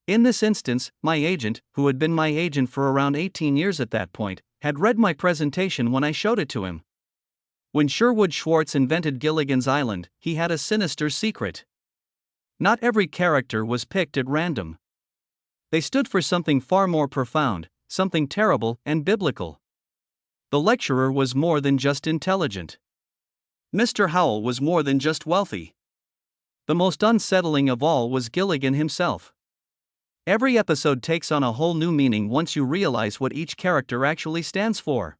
In this instance, my agent, who had been my agent for around 18 years at that point, had read my presentation when I showed it to him. When Sherwood Schwartz invented Gilligan's Island, he had a sinister secret. Not every character was picked at random. They stood for something far more profound, something terrible and biblical. The lecturer was more than just intelligent. Mr. Howell was more than just wealthy. The most unsettling of all was Gilligan himself. Every episode takes on a whole new meaning once you realize what each character actually stands for.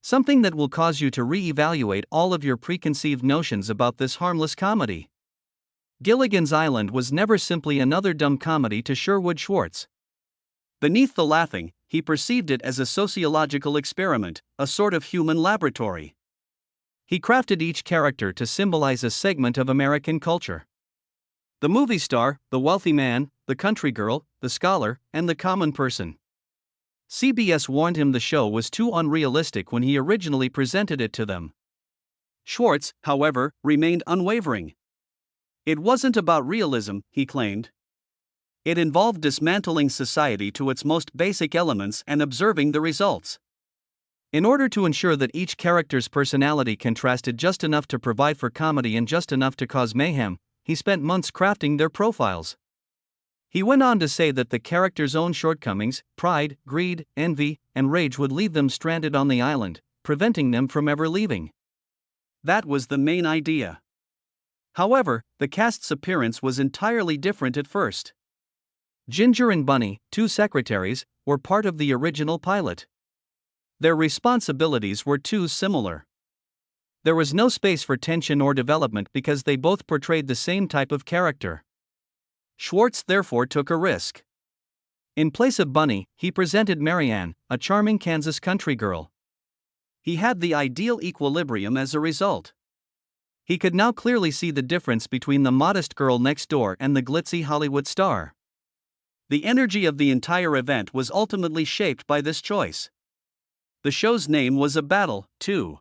Something that will cause you to re-evaluate all of your preconceived notions about this harmless comedy. Gilligan's Island was never simply another dumb comedy to Sherwood Schwartz. Beneath the laughing, he perceived it as a sociological experiment, a sort of human laboratory. He crafted each character to symbolize a segment of American culture. The movie star, the wealthy man, the country girl, the scholar, and the common person. CBS warned him the show was too unrealistic when he originally presented it to them. Schwartz, however, remained unwavering. It wasn't about realism, he claimed. It involved dismantling society to its most basic elements and observing the results. In order to ensure that each character's personality contrasted just enough to provide for comedy and just enough to cause mayhem, he spent months crafting their profiles. He went on to say that the characters' own shortcomings, pride, greed, envy, and rage would leave them stranded on the island, preventing them from ever leaving. That was the main idea. However, the cast's appearance was entirely different at first. Ginger and Bunny, two secretaries, were part of the original pilot. Their responsibilities were too similar. There was no space for tension or development because they both portrayed the same type of character. Schwartz therefore took a risk. In place of Bunny, he presented Marianne, a charming Kansas country girl. He had the ideal equilibrium as a result. He could now clearly see the difference between the modest girl next door and the glitzy Hollywood star. The energy of the entire event was ultimately shaped by this choice. The show's name was a battle, too.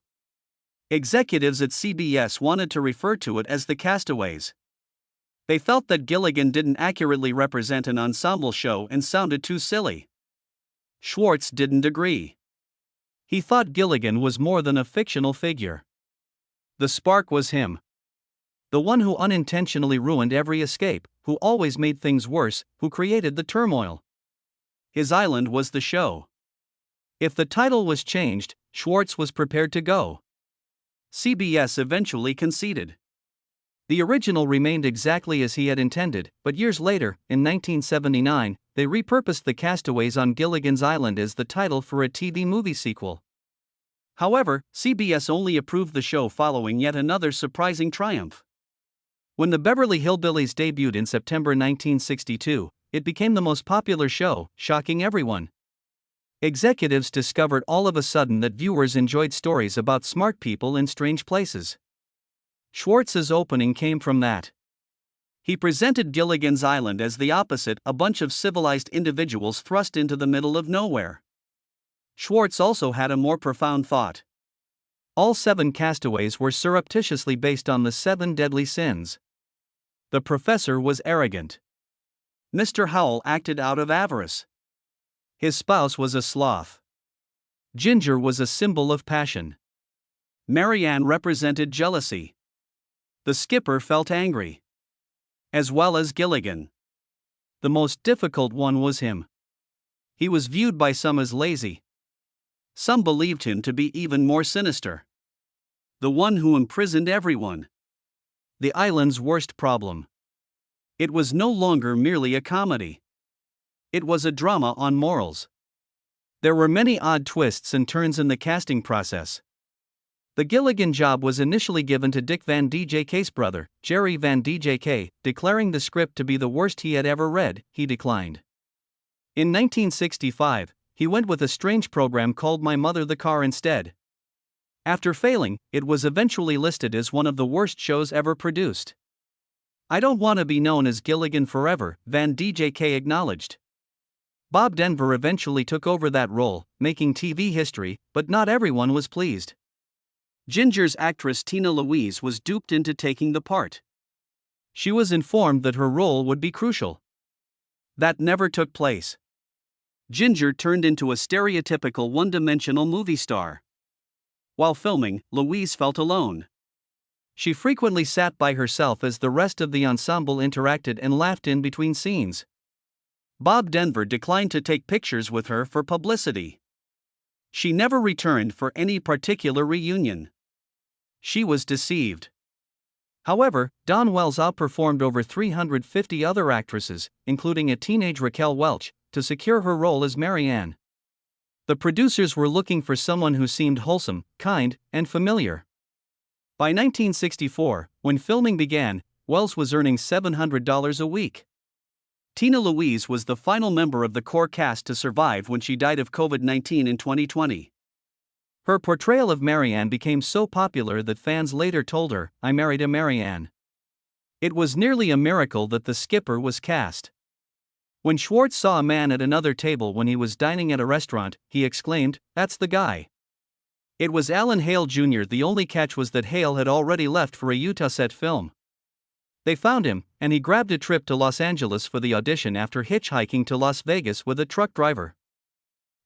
Executives at CBS wanted to refer to it as the Castaways. They felt that Gilligan didn't accurately represent an ensemble show and sounded too silly. Schwartz didn't agree. He thought Gilligan was more than a fictional figure. The spark was him. The one who unintentionally ruined every escape, who always made things worse, who created the turmoil. His island was the show. If the title was changed, Schwartz was prepared to go. CBS eventually conceded. The original remained exactly as he had intended, but years later, in 1979, they repurposed the Castaways on Gilligan's Island as the title for a TV movie sequel. However, CBS only approved the show following yet another surprising triumph. When the Beverly Hillbillies debuted in September 1962, it became the most popular show, shocking everyone. Executives discovered all of a sudden that viewers enjoyed stories about smart people in strange places. Schwartz's opening came from that. He presented Gilligan's Island as the opposite, a bunch of civilized individuals thrust into the middle of nowhere. Schwartz also had a more profound thought. All 7 castaways were surreptitiously based on the 7 deadly sins. The professor was arrogant. Mr. Howell acted out of avarice. His spouse was a sloth. Ginger was a symbol of passion. Marianne represented jealousy. The skipper felt angry. As well as Gilligan. The most difficult one was him. He was viewed by some as lazy. Some believed him to be even more sinister. The one who imprisoned everyone. The island's worst problem. It was no longer merely a comedy. It was a drama on morals. There were many odd twists and turns in the casting process. The Gilligan job was initially given to Dick Van Dyke's brother, Jerry Van Dyke, declaring the script to be the worst he had ever read. He declined. In 1965, he went with a strange program called My Mother the Car instead. After failing, it was eventually listed as one of the worst shows ever produced. "I don't want to be known as Gilligan forever," Van Dyke acknowledged. Bob Denver eventually took over that role, making TV history, but not everyone was pleased. Ginger's actress Tina Louise was duped into taking the part. She was informed that her role would be crucial. That never took place. Ginger turned into a stereotypical one-dimensional movie star. While filming, Louise felt alone. She frequently sat by herself as the rest of the ensemble interacted and laughed in between scenes. Bob Denver declined to take pictures with her for publicity. She never returned for any particular reunion. She was deceived. However, Dawn Wells outperformed over 350 other actresses, including a teenage Raquel Welch, to secure her role as Mary Ann. The producers were looking for someone who seemed wholesome, kind, and familiar. By 1964, when filming began, Wells was earning $700 a week. Tina Louise was the final member of the core cast to survive when she died of COVID-19 in 2020. Her portrayal of Mary Ann became so popular that fans later told her, "I married a Mary Ann." It was nearly a miracle that the skipper was cast. When Schwartz saw a man at another table when he was dining at a restaurant, he exclaimed, "That's the guy." It was Alan Hale Jr. The only catch was that Hale had already left for a Utah set film. They found him, and he grabbed a trip to Los Angeles for the audition after hitchhiking to Las Vegas with a truck driver.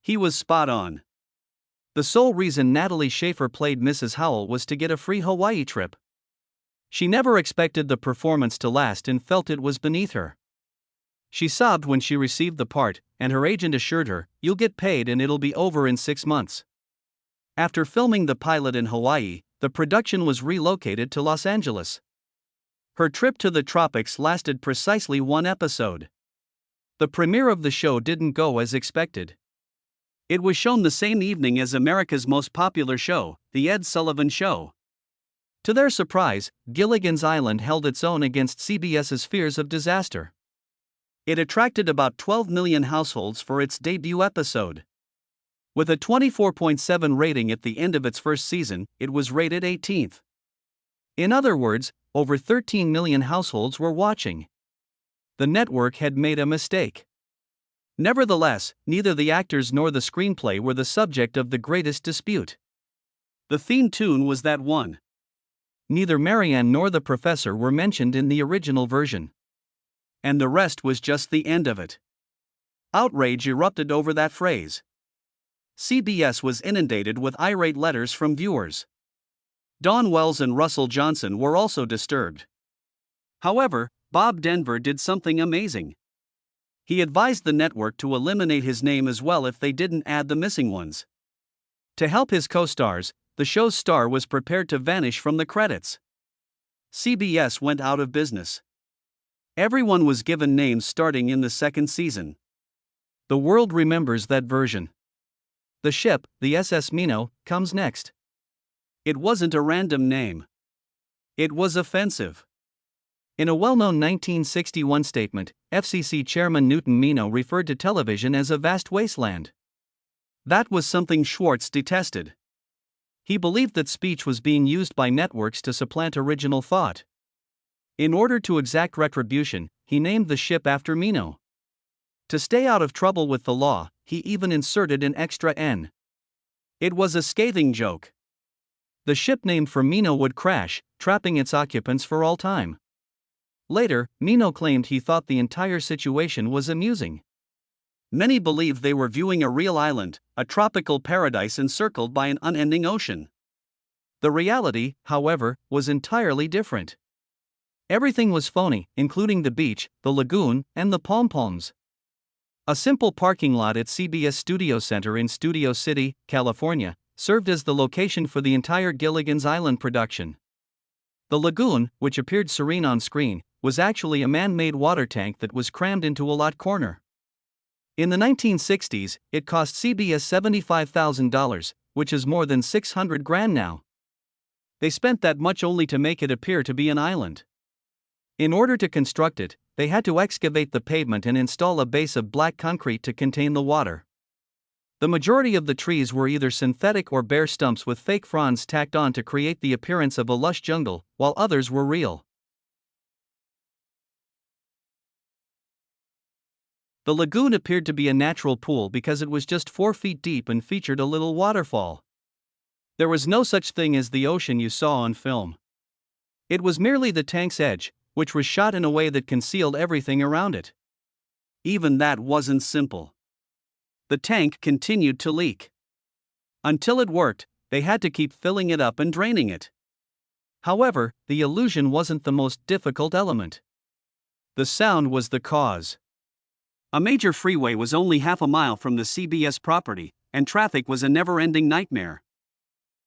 He was spot on. The sole reason Natalie Schafer played Mrs. Howell was to get a free Hawaii trip. She never expected the performance to last and felt it was beneath her. She sobbed when she received the part, and her agent assured her, "You'll get paid and it'll be over in 6 months." After filming the pilot in Hawaii, the production was relocated to Los Angeles. Her trip to the tropics lasted precisely 1 episode. The premiere of the show didn't go as expected. It was shown the same evening as America's most popular show, The Ed Sullivan Show. To their surprise, Gilligan's Island held its own against CBS's fears of disaster. It attracted about 12 million households for its debut episode. With a 24.7 rating at the end of its first season, it was rated 18th. In other words, over 13 million households were watching. The network had made a mistake. Nevertheless, neither the actors nor the screenplay were the subject of the greatest dispute. The theme tune was that one. Neither Mary Ann nor the professor were mentioned in the original version. And the rest was just the end of it. Outrage erupted over that phrase. CBS was inundated with irate letters from viewers. Dawn Wells and Russell Johnson were also disturbed. However, Bob Denver did something amazing. He advised the network to eliminate his name as well if they didn't add the missing ones. To help his co-stars, the show's star was prepared to vanish from the credits. CBS went out of business. Everyone was given names starting in the second season. The world remembers that version. The ship, the SS Minnow, comes next. It wasn't a random name. It was offensive. In a well-known 1961 statement, FCC Chairman Newton Minow referred to television as a vast wasteland. That was something Schwartz detested. He believed that speech was being used by networks to supplant original thought. In order to exact retribution, he named the ship after Minow. To stay out of trouble with the law, he even inserted an extra N. It was a scathing joke. The ship named for Minow would crash, trapping its occupants for all time. Later, Minow claimed he thought the entire situation was amusing. Many believed they were viewing a real island, a tropical paradise encircled by an unending ocean. The reality, however, was entirely different. Everything was phony, including the beach, the lagoon, and the pom-poms. A simple parking lot at CBS Studio Center in Studio City, California, served as the location for the entire Gilligan's Island production. The lagoon, which appeared serene on screen, was actually a man-made water tank that was crammed into a lot corner. In the 1960s, it cost CBS $75,000, which is more than $600,000 now. They spent that much only to make it appear to be an island. In order to construct it, they had to excavate the pavement and install a base of black concrete to contain the water. The majority of the trees were either synthetic or bare stumps with fake fronds tacked on to create the appearance of a lush jungle, while others were real. The lagoon appeared to be a natural pool because it was just 4 feet deep and featured a little waterfall. There was no such thing as the ocean you saw on film. It was merely the tank's edge, which was shot in a way that concealed everything around it. Even that wasn't simple. The tank continued to leak. Until it worked, they had to keep filling it up and draining it. However, the illusion wasn't the most difficult element. The sound was the cause. A major freeway was only half a mile from the CBS property, and traffic was a never-ending nightmare.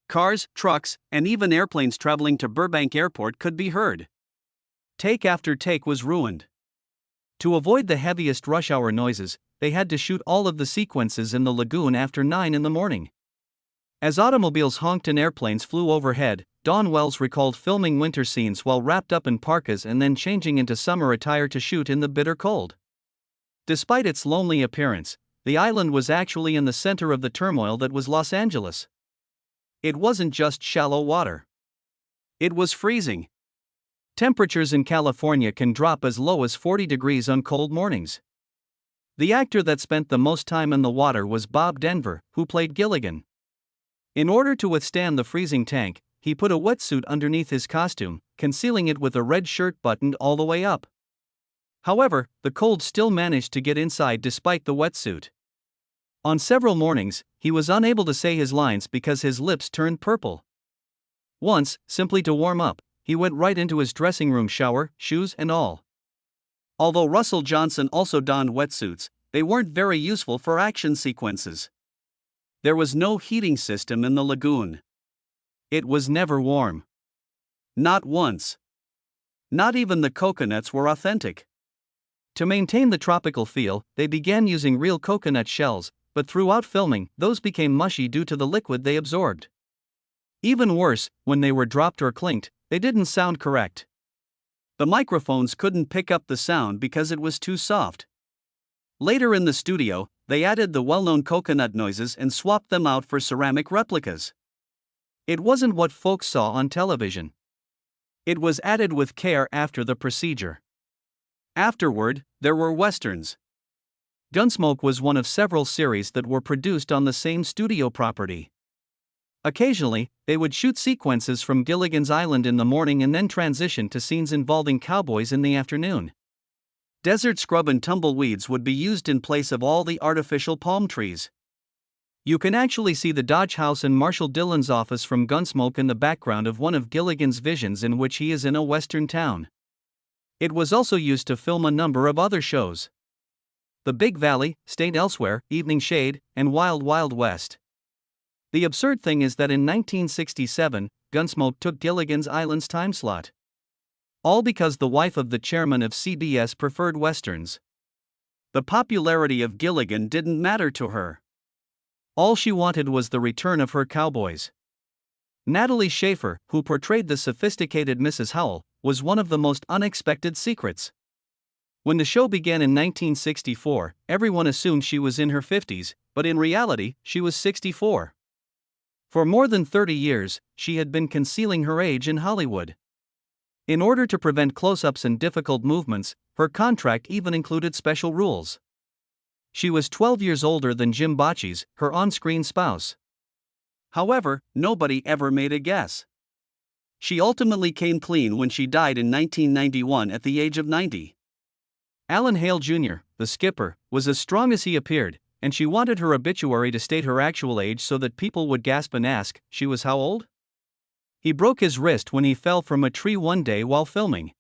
Cars, trucks, and even airplanes traveling to Burbank Airport could be heard. Take after take was ruined. To avoid the heaviest rush hour noises, they had to shoot all of the sequences in the lagoon after 9 in the morning. As automobiles honked and airplanes flew overhead, Dawn Wells recalled filming winter scenes while wrapped up in parkas and then changing into summer attire to shoot in the bitter cold. Despite its lonely appearance, the island was actually in the center of the turmoil that was Los Angeles. It wasn't just shallow water. It was freezing. Temperatures in California can drop as low as 40 degrees on cold mornings. The actor that spent the most time in the water was Bob Denver, who played Gilligan. In order to withstand the freezing tank, he put a wetsuit underneath his costume, concealing it with a red shirt buttoned all the way up. However, the cold still managed to get inside despite the wetsuit. On several mornings, he was unable to say his lines because his lips turned purple. Once, simply to warm up, he went right into his dressing room shower, shoes and all. Although Russell Johnson also donned wetsuits, they weren't very useful for action sequences. There was no heating system in the lagoon. It was never warm. Not once. Not even the coconuts were authentic. To maintain the tropical feel, they began using real coconut shells, but throughout filming, those became mushy due to the liquid they absorbed. Even worse, when they were dropped or clinked, they didn't sound correct. The microphones couldn't pick up the sound because it was too soft. Later in the studio, they added the well-known coconut noises and swapped them out for ceramic replicas. It wasn't what folks saw on television. It was added with care after the procedure. Afterward, there were westerns. Gunsmoke was one of several series that were produced on the same studio property. Occasionally, they would shoot sequences from Gilligan's Island in the morning and then transition to scenes involving cowboys in the afternoon. Desert scrub and tumbleweeds would be used in place of all the artificial palm trees. You can actually see the Dodge House and Marshall Dillon's office from Gunsmoke in the background of one of Gilligan's visions in which he is in a western town. It was also used to film a number of other shows. The Big Valley, Stayed Elsewhere, Evening Shade, and Wild Wild West. The absurd thing is that in 1967, Gunsmoke took Gilligan's Island's time slot. All because the wife of the chairman of CBS preferred westerns. The popularity of Gilligan didn't matter to her. All she wanted was the return of her cowboys. Natalie Schafer, who portrayed the sophisticated Mrs. Howell, was one of the most unexpected secrets. When the show began in 1964, everyone assumed she was in her 50s, but in reality, she was 64. For more than 30 years, she had been concealing her age in Hollywood. In order to prevent close-ups and difficult movements, her contract even included special rules. She was 12 years older than Jim Bocci's, her on-screen spouse. However, nobody ever made a guess. She ultimately came clean when she died in 1991 at the age of 90. Alan Hale Jr., the skipper, was as strong as he appeared, and she wanted her obituary to state her actual age so that people would gasp and ask, she was how old? He broke his wrist when he fell from a tree one day while filming.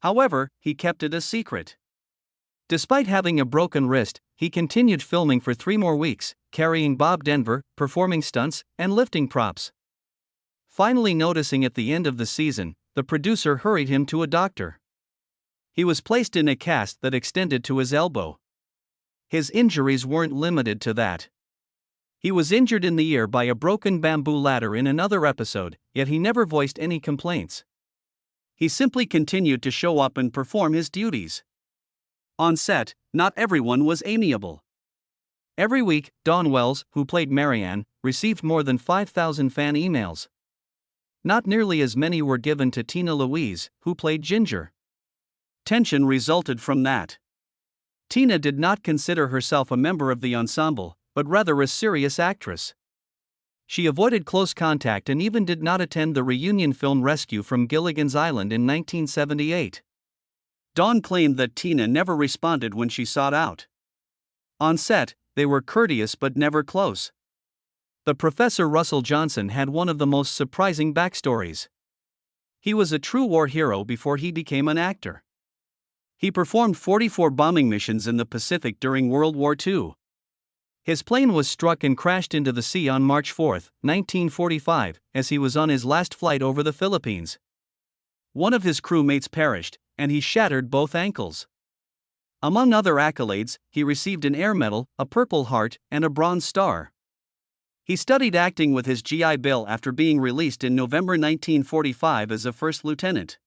However, he kept it a secret. Despite having a broken wrist, he continued filming for 3 more weeks, carrying Bob Denver, performing stunts, and lifting props. Finally noticing at the end of the season, the producer hurried him to a doctor. He was placed in a cast that extended to his elbow. His injuries weren't limited to that. He was injured in the ear by a broken bamboo ladder in another episode, yet he never voiced any complaints. He simply continued to show up and perform his duties. On set, not everyone was amiable. Every week, Dawn Wells, who played Marianne, received more than 5,000 fan emails. Not nearly as many were given to Tina Louise, who played Ginger. Tension resulted from that. Tina did not consider herself a member of the ensemble, but rather a serious actress. She avoided close contact and even did not attend the reunion film Rescue from Gilligan's Island in 1978. Dawn claimed that Tina never responded when she sought out. On set, they were courteous but never close. The Professor Russell Johnson had one of the most surprising backstories. He was a true war hero before he became an actor. He performed 44 bombing missions in the Pacific during World War II. His plane was struck and crashed into the sea on March 4, 1945, as he was on his last flight over the Philippines. One of his crewmates perished, and he shattered both ankles. Among other accolades, he received an Air Medal, a Purple Heart, and a Bronze Star. He studied acting with his GI Bill after being released in November 1945 as a first lieutenant.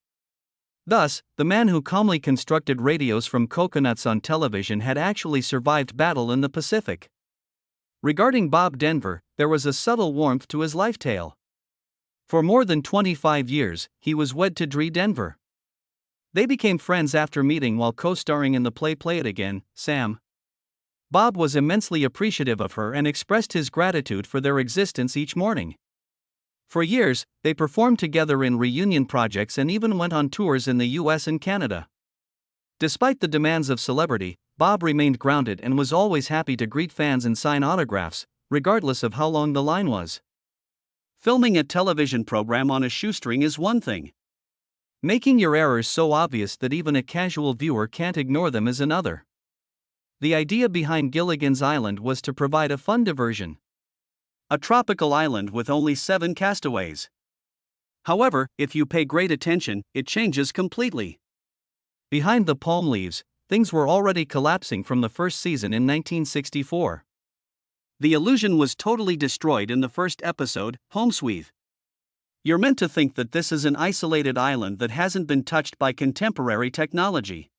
Thus, the man who calmly constructed radios from coconuts on television had actually survived battle in the Pacific. Regarding Bob Denver, there was a subtle warmth to his life tale. For more than 25 years, he was wed to Dree Denver. They became friends after meeting while co-starring in the play Play It Again, Sam. Bob was immensely appreciative of her and expressed his gratitude for their existence each morning. For years, they performed together in reunion projects and even went on tours in the US and Canada. Despite the demands of celebrity, Bob remained grounded and was always happy to greet fans and sign autographs, regardless of how long the line was. Filming a television program on a shoestring is one thing. Making your errors so obvious that even a casual viewer can't ignore them is another. The idea behind Gilligan's Island was to provide a fun diversion. A tropical island with only 7 castaways. However, if you pay great attention, it changes completely. Behind the palm leaves, things were already collapsing from the first season in 1964. The illusion was totally destroyed in the first episode, Homesweet. You're meant to think that this is an isolated island that hasn't been touched by contemporary technology.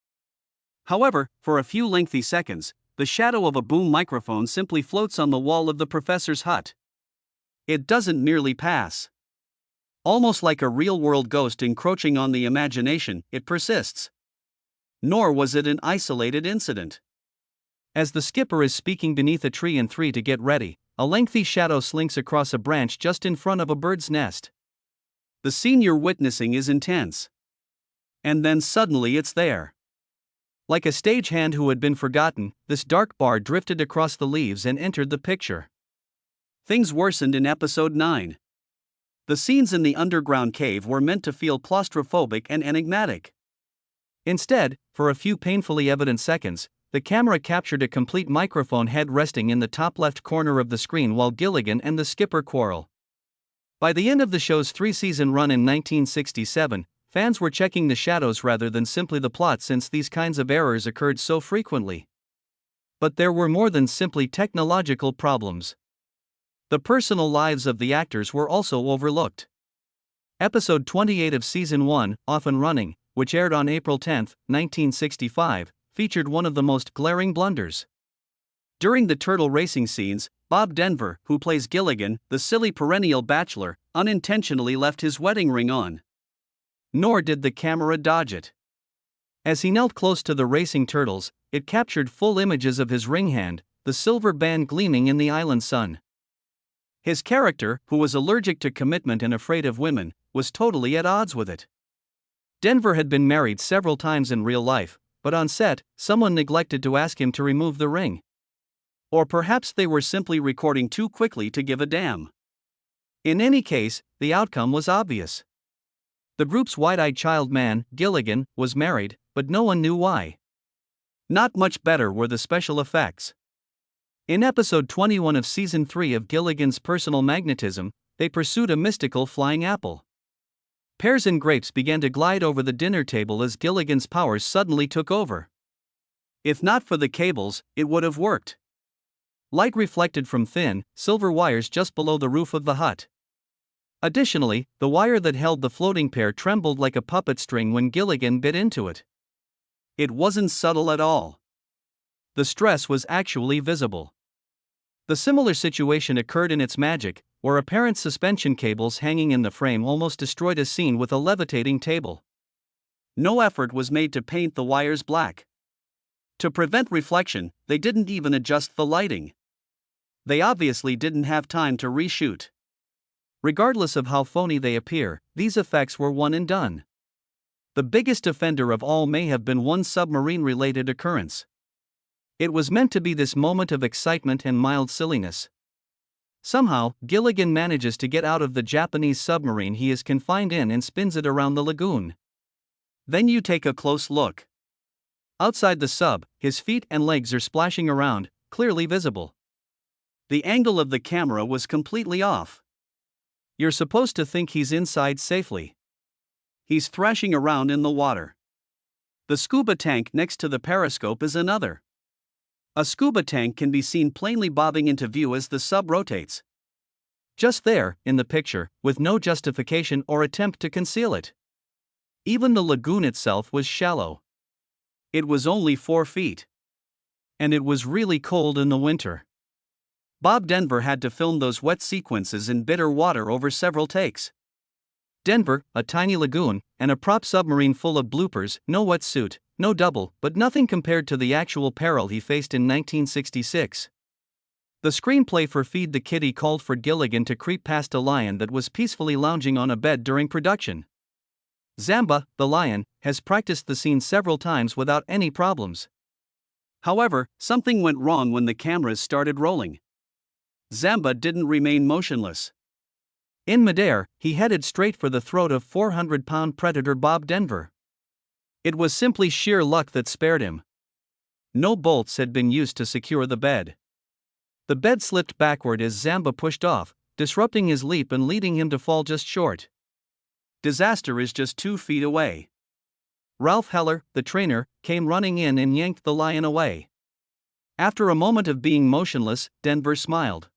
However, for a few lengthy seconds, the shadow of a boom microphone simply floats on the wall of the professor's hut. It doesn't merely pass. Almost like a real-world ghost encroaching on the imagination, it persists. Nor was it an isolated incident. As the skipper is speaking beneath a tree in 3 to get ready, a lengthy shadow slinks across a branch just in front of a bird's nest. The scene you're witnessing is intense. And then suddenly it's there. Like a stagehand who had been forgotten, this dark bar drifted across the leaves and entered the picture. Things worsened in episode 9. The scenes in the underground cave were meant to feel claustrophobic and enigmatic. Instead, for a few painfully evident seconds, the camera captured a complete microphone head resting in the top left corner of the screen while Gilligan and the skipper quarrel. By the end of the show's 3-season run in 1967, fans were checking the shadows rather than simply the plot since these kinds of errors occurred so frequently. But there were more than simply technological problems. The personal lives of the actors were also overlooked. Episode 28 of Season 1, Off and Running, which aired on April 10, 1965, featured one of the most glaring blunders. During the turtle racing scenes, Bob Denver, who plays Gilligan, the silly perennial bachelor, unintentionally left his wedding ring on. Nor did the camera dodge it. As he knelt close to the racing turtles, it captured full images of his ring hand, the silver band gleaming in the island sun. His character, who was allergic to commitment and afraid of women, was totally at odds with it. Denver had been married several times in real life, but on set, someone neglected to ask him to remove the ring. Or perhaps they were simply recording too quickly to give a damn. In any case, the outcome was obvious. The group's wide-eyed child man, Gilligan, was married, but no one knew why. Not much better were the special effects. In episode 21 of Season 3 of Gilligan's Personal Magnetism, they pursued a mystical flying apple. Pears and grapes began to glide over the dinner table as Gilligan's powers suddenly took over. If not for the cables, it would have worked. Light reflected from thin, silver wires just below the roof of the hut. Additionally, the wire that held the floating pear trembled like a puppet string when Gilligan bit into it. It wasn't subtle at all. The stress was actually visible. The similar situation occurred in It's Magic, where apparent suspension cables hanging in the frame almost destroyed a scene with a levitating table. No effort was made to paint the wires black. To prevent reflection, they didn't even adjust the lighting. They obviously didn't have time to reshoot. Regardless of how phony they appear, these effects were one and done. The biggest offender of all may have been one submarine-related occurrence. It was meant to be this moment of excitement and mild silliness. Somehow, Gilligan manages to get out of the Japanese submarine he is confined in and spins it around the lagoon. Then you take a close look. Outside the sub, his feet and legs are splashing around, clearly visible. The angle of the camera was completely off. You're supposed to think he's inside safely. He's thrashing around in the water. The scuba tank next to the periscope is another. A scuba tank can be seen plainly bobbing into view as the sub rotates. Just there, in the picture, with no justification or attempt to conceal it. Even the lagoon itself was shallow. It was only 4 feet. And it was really cold in the winter. Bob Denver had to film those wet sequences in bitter water over several takes. Denver, a tiny lagoon, and a prop submarine full of bloopers, no wetsuit, no double, but nothing compared to the actual peril he faced in 1966. The screenplay for Feed the Kitty called for Gilligan to creep past a lion that was peacefully lounging on a bed during production. Zamba, the lion, has practiced the scene several times without any problems. However, something went wrong when the cameras started rolling. Zamba didn't remain motionless. In midair, he headed straight for the throat of 400-pound predator Bob Denver. It was simply sheer luck that spared him. No bolts had been used to secure the bed. The bed slipped backward as Zamba pushed off, disrupting his leap and leading him to fall just short. Disaster is just 2 feet away. Ralph Heller, the trainer, came running in and yanked the lion away. After a moment of being motionless, Denver smiled.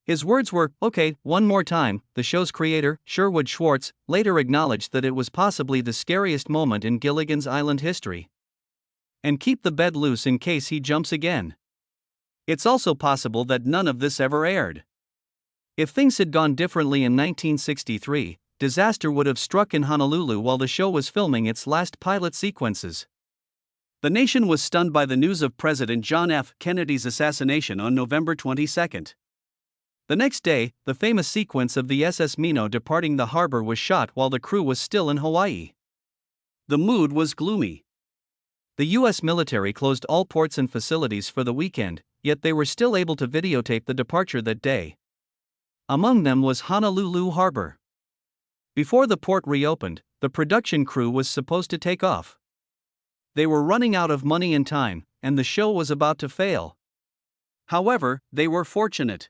His words were, "Okay, one more time." The show's creator, Sherwood Schwartz, later acknowledged that it was possibly the scariest moment in Gilligan's Island history. And keep the bed loose in case he jumps again. It's also possible that none of this ever aired. If things had gone differently in 1963, disaster would have struck in Honolulu while the show was filming its last pilot sequences. The nation was stunned by the news of President John F. Kennedy's assassination on November 22. The next day, the famous sequence of the SS Minnow departing the harbor was shot while the crew was still in Hawaii. The mood was gloomy. The U.S. military closed all ports and facilities for the weekend, yet they were still able to videotape the departure that day. Among them was Honolulu Harbor. Before the port reopened, the production crew was supposed to take off. They were running out of money and time, and the show was about to fail. However, they were fortunate.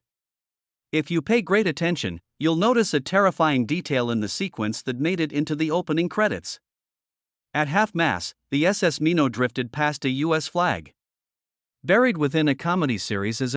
If you pay great attention, you'll notice a terrifying detail in the sequence that made it into the opening credits. At half-mast, the SS Minnow drifted past a U.S. flag. Buried within a comedy series is